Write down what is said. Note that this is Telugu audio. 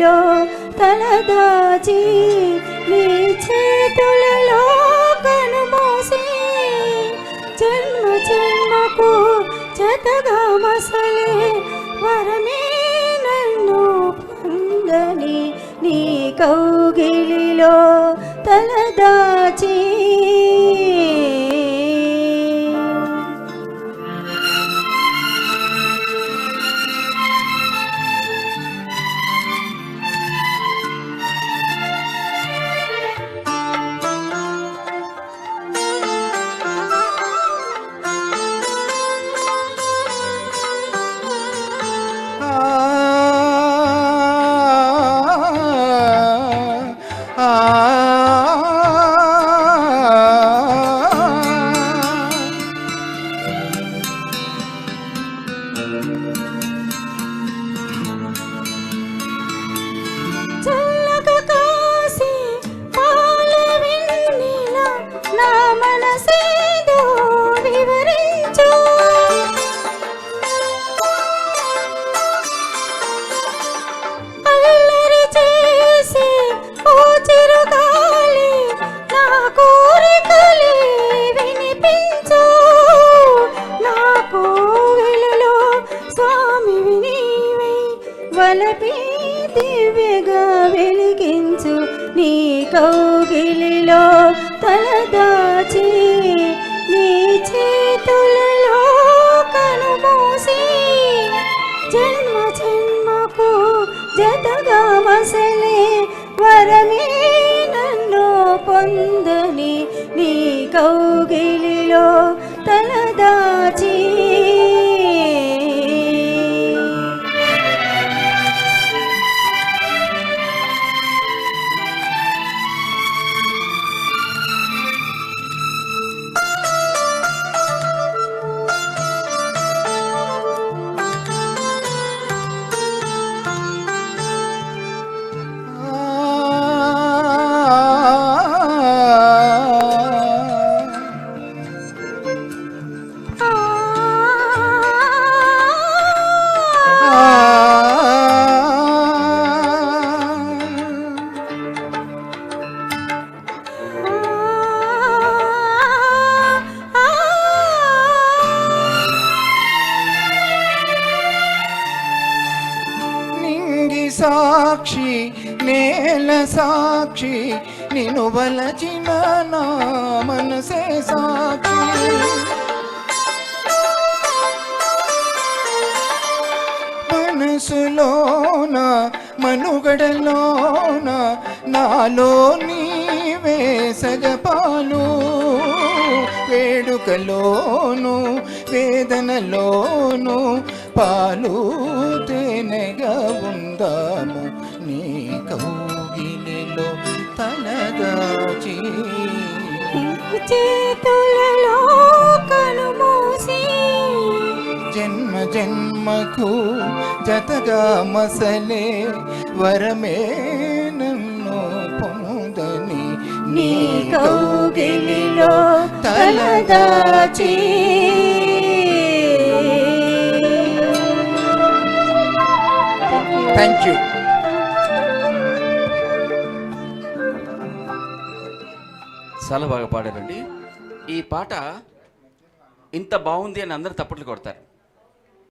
కౌగిలిలో తలదాచి నీ చేతులలో కనుమూసి జన్మ జన్మకు జతగా మసలే వరమే నన్ను పొందని నీ కౌగిలిలో తలదాచి. వలపి దివ్యగా వెలిగించు నీ కౌగిలిలో తలదాచి నీ చేతులలో కనుమూసి జన్మ జన్మకు జతగా మసలే వరమే నన్ను పొందని నీ కౌగిలిలో తలదాచి. సాక్షి నేల సాక్షి నిన్ను వలచిన నా మనసే సాక్షి మనసులోన మనుగడలోన నాలో నీవే సగపాలు వేడుకలోను వేదనలోను పాలు తేనెగా ఉందాము నీ కౌగిలిలో తలదాచి చేతులలో కనుమూసి జన్మ జన్మకు జతగా మసలే వరమే నన్ను పొందని నీ కౌగిలిలో తలదాచి. Thank you. చాలా బాగా పాడారండి. ఈ పాట ఇంత బాగుంది అని అందరూ తప్పట్లు కొడతారు.